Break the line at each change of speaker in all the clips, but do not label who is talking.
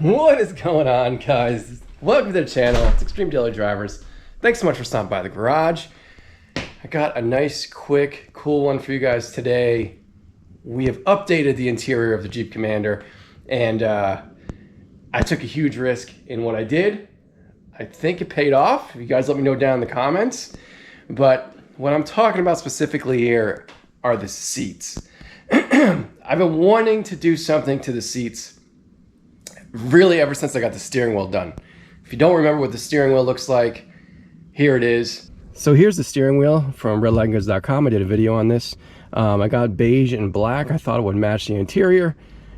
What is going on, guys? Welcome to the channel. It's Extreme Daily Drivers. Thanks so much for stopping by the garage. I got a nice, quick, cool one for you guys today. We have updated the interior of the Jeep Commander, and I took a huge risk in what I did. I think it paid off. You guys let me know down in the comments. But what I'm talking about specifically here are the seats. I've been wanting to do something to the seats really ever since I got the steering wheel done. If you don't remember what the steering wheel looks like, here it is. So here's the steering wheel from redlightgoods.com. I did a video on this. I got beige and black. I thought it would match the interior,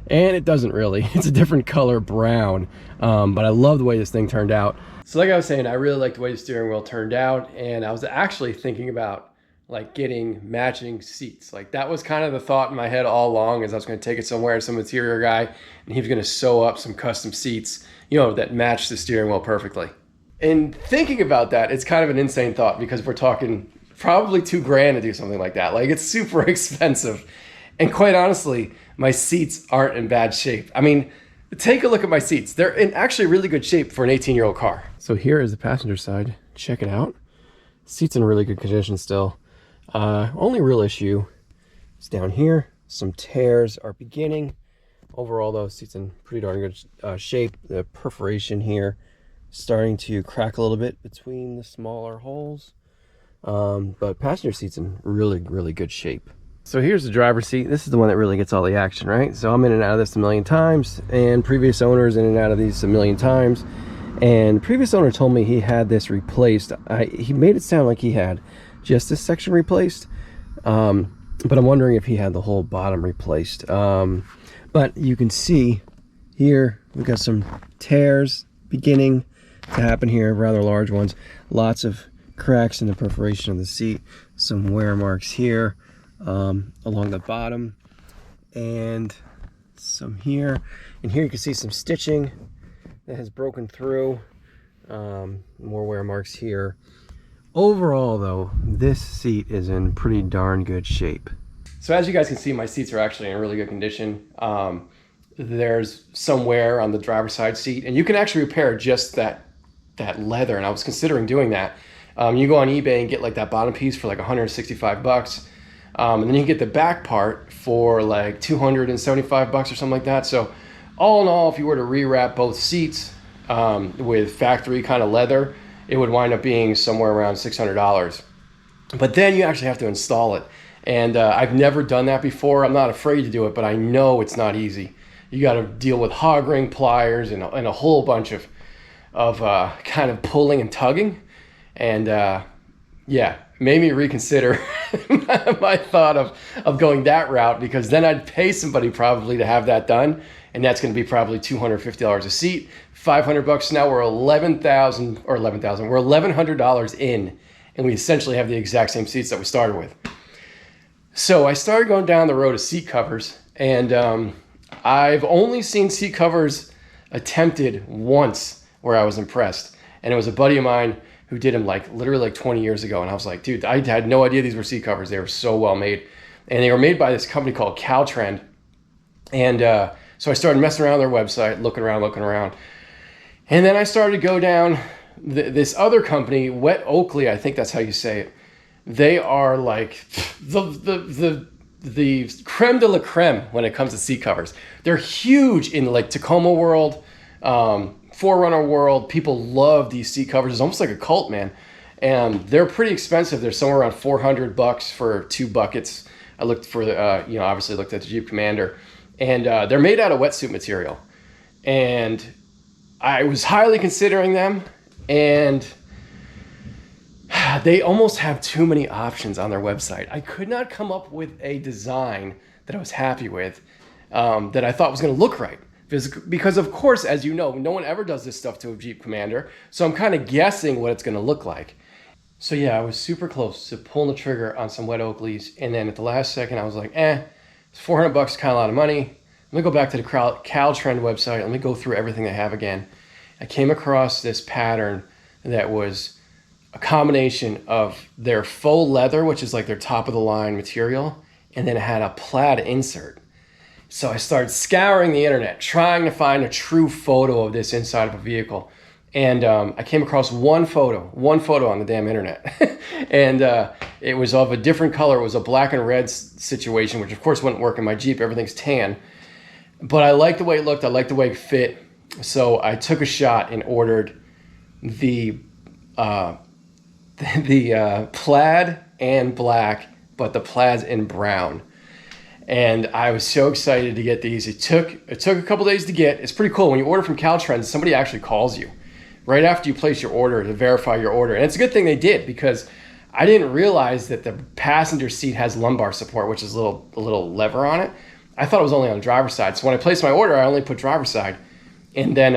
and it doesn't really. It's a different color, brown. But I love the way this thing turned out. So like I was saying, I really like the way the steering wheel turned out, and I was actually thinking about like getting matching seats. Like that was kind of the thought in my head all along, as I was going to take it somewhere to some interior guy and he was going to sew up some custom seats, you know, that match the steering wheel perfectly. And thinking about that, it's kind of an insane thought because we're talking probably $2,000 to do something like that. Like it's super expensive. And quite honestly, my seats aren't in bad shape. I mean, take a look at my seats. They're in actually really good shape for an 18-year-old car. So here is the passenger side. Check it out. Seats in really good condition still. Only real issue is down here. Some tears are beginning. Overall though, seats in pretty darn good shape. The perforation here starting to crack a little bit between the smaller holes. But passenger seats in really good shape. So here's the driver's seat. This is the one that really gets all the action, right? So I'm in and out of this a million times, and previous owners in and out of these a million times. And the previous owner told me he had this replaced. He made it sound like he had just this section replaced, but I'm wondering if he had the whole bottom replaced. But you can see here we've got some tears beginning to happen here, rather large ones. Lots of cracks in the perforation of the seat, some wear marks here along the bottom, and some here. And here you can see some stitching that has broken through. More wear marks here. Overall though, this seat is in pretty darn good shape. So as you guys can see, my seats are actually in really good condition. There's some wear on the driver's side seat, and you can actually repair just that leather, and I was considering doing that. You go on eBay and get like that bottom piece for like 165 bucks. And then you can get the back part for like 275 bucks or something like that. So all in all, if you were to rewrap both seats with factory kind of leather, it would wind up being somewhere around $600. But then you actually have to install it. And I've never done that before. I'm not afraid to do it, but I know it's not easy. You got to deal with hog ring pliers and a whole bunch of kind of pulling and tugging. And yeah, made me reconsider my thought of going that route, because then I'd pay somebody probably to have that done. And that's going to be probably $250 a seat, 500 bucks. Now we're $11,000 or $11,000. We're $1,100 in, and we essentially have the exact same seats that we started with. So I started going down the road of seat covers, and I've only seen seat covers attempted once where I was impressed, and it was a buddy of mine who did them like literally like 20 years ago, and I was like, dude, I had no idea these were seat covers. They were so well made, and they were made by this company called Caltrend, and so I started messing around their website, looking around. And then I started to go down this other company, Wet Oakley, I think that's how you say it. They are like the creme de la creme when it comes to seat covers. They're huge in like Tacoma world, Forerunner world. People love these seat covers. It's almost like a cult, man. And they're pretty expensive. They're somewhere around 400 bucks for 2 buckets. I looked for the, obviously looked at the Jeep Commander. And they're made out of wetsuit material. And I was highly considering them. And they almost have too many options on their website. I could not come up with a design that I was happy with, that I thought was going to look right. Because of course, as you know, no one ever does this stuff to a Jeep Commander. So I'm kind of guessing what it's going to look like. So yeah, I was super close to pulling the trigger on some Wet Oakleys. And then at the last second, I was like, it's 400 bucks, kind of a lot of money. Let me go back to the Caltrend website. Let me go through everything they have again. I came across this pattern that was a combination of their faux leather, which is like their top of the line material, and then it had a plaid insert. So I started scouring the internet, trying to find a true photo of this inside of a vehicle. And I came across one photo on the damn internet. And it was of a different color. It was a black and red situation, which of course wouldn't work in my Jeep. Everything's tan. But I liked the way it looked. I liked the way it fit. So I took a shot and ordered the plaid and black, but the plaid's in brown. And I was so excited to get these. It took a couple days to get. It's pretty cool. When you order from Caltrend, somebody actually calls you right after you place your order to verify your order. And it's a good thing they did, because I didn't realize that the passenger seat has lumbar support, which is a little lever on it. I thought it was only on the driver's side. So when I placed my order, I only put driver's side. And then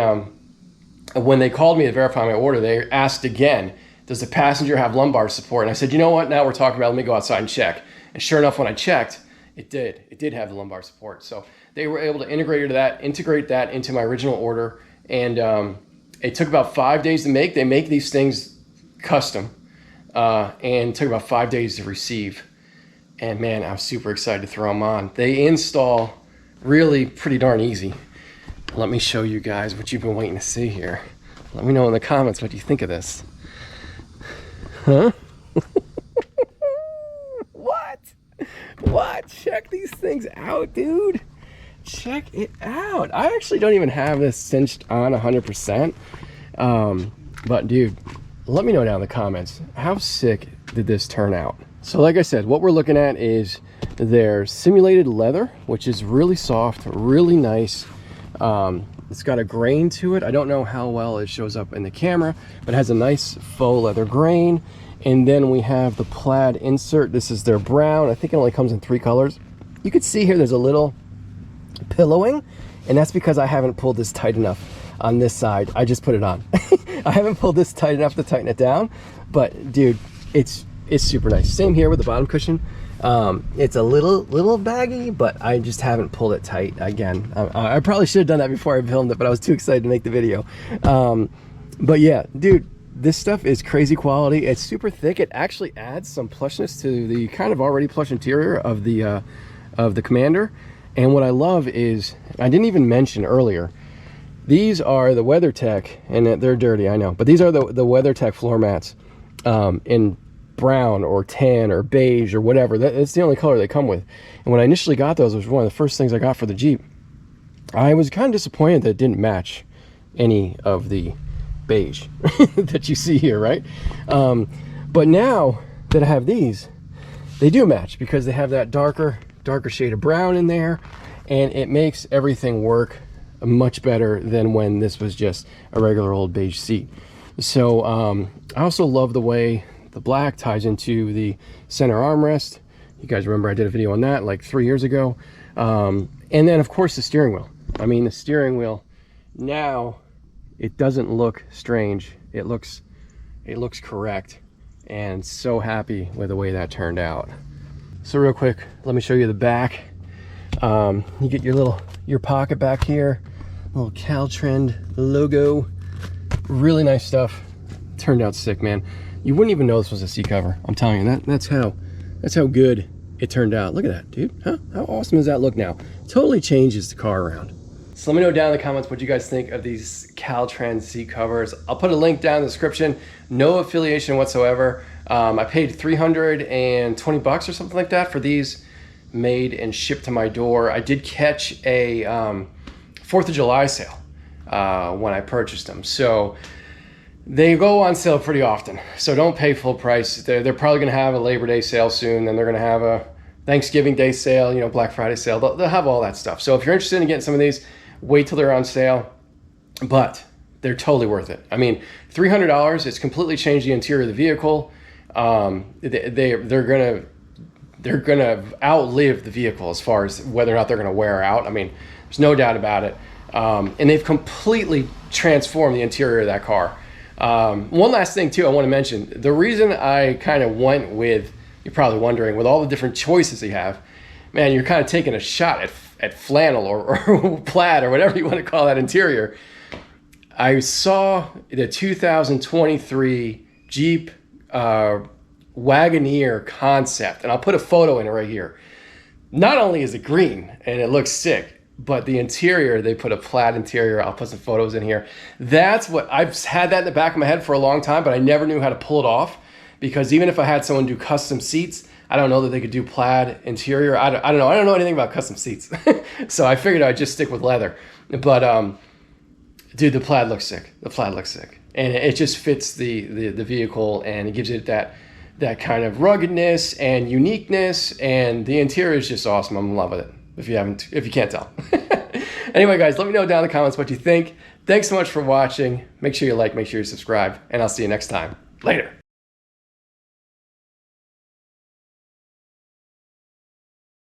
when they called me to verify my order, they asked again, does the passenger have lumbar support? And I said, you know what? Now we're talking about it. Let me go outside and check. And sure enough, when I checked, it did have the lumbar support. So they were able to integrate that into my original order. And it took about 5 days to make. They make these things custom, and it took about 5 days to receive. And man, I was super excited to throw them on. They install really pretty darn easy. Let me show you guys what you've been waiting to see here. Let me know in the comments what you think of this. Huh? What? Check these things out, dude. Check it out. I actually don't even have this cinched on 100%. But dude, let me know down in the comments, how sick did this turn out? So like I said, what we're looking at is their simulated leather, which is really soft, really nice. It's got a grain to it. I don't know how well it shows up in the camera, but it has a nice faux leather grain. And then we have the plaid insert. This is their brown. I think it only comes in 3 colors. You can see here there's a little pillowing, and that's because I haven't pulled this tight enough on this side. I just put it on. I haven't pulled this tight enough to tighten it down, but dude, it's super nice. Same here with the bottom cushion. It's a little baggy, but I just haven't pulled it tight. Again, I probably should have done that before I filmed it, but I was too excited to make the video. But yeah, dude, this stuff is crazy quality. It's super thick. It actually adds some plushness to the kind of already plush interior of the Commander. And what I love is, I didn't even mention earlier, these are the WeatherTech, and they're dirty, I know, but these are the WeatherTech floor mats in brown or tan or beige or whatever. That's the only color they come with. And when I initially got those, it was one of the first things I got for the Jeep. I was kind of disappointed that it didn't match any of the beige that you see here, right? But now that I have these, they do match, because they have that darker shade of brown in there, and it makes everything work much better than when this was just a regular old beige seat. So I also love the way the black ties into the center armrest. You guys remember I did a video on that like 3 years ago. And then of course the steering wheel. I mean, the steering wheel now, it doesn't look strange. It looks correct, and so happy with the way that turned out. So real quick, let me show you the back. You get your pocket back here, little Caltrend logo, really nice stuff. Turned out sick, man. You wouldn't even know this was a seat cover. I'm telling you, that's how good it turned out. Look at that, dude. Huh? How awesome does that look now? Totally changes the car around. So let me know down in the comments what you guys think of these Caltrend seat covers. I'll put a link down in the description. No affiliation whatsoever. I paid $320 or something like that for these, made and shipped to my door. I did catch a 4th of July sale when I purchased them. So they go on sale pretty often. So don't pay full price. They're probably gonna have a Labor Day sale soon. Then they're gonna have a Thanksgiving Day sale, you know, Black Friday sale. They'll have all that stuff. So if you're interested in getting some of these, wait till they're on sale. But they're totally worth it. I mean, $300, it's completely changed the interior of the vehicle. They're gonna outlive the vehicle as far as whether or not they're gonna wear out. I mean, there's no doubt about it. And they've completely transformed the interior of that car. One last thing too I want to mention. The reason I kind of went with, you're probably wondering, with all the different choices they have, man, you're kind of taking a shot at flannel or plaid or whatever you want to call that interior. I saw the 2023 Jeep Wagoneer concept, and I'll put a photo in it right here. not only is it green and it looks sick, but the interior, they put a plaid interior. I'll put some photos in here. That's what, I've had that in the back of my head for a long time, but I never knew how to pull it off, because even if I had someone do custom seats, I don't know that they could do plaid interior. I don't know. I don't know anything about custom seats. So I figured I'd just stick with leather. But dude, the plaid looks sick. The plaid looks sick. And it just fits the vehicle, and it gives it that kind of ruggedness and uniqueness, and the interior is just awesome. I'm in love with it, if you can't tell. Anyway, guys, let me know down in the comments what you think. Thanks so much for watching. Make sure you like, make sure you subscribe, and I'll see you next time. Later.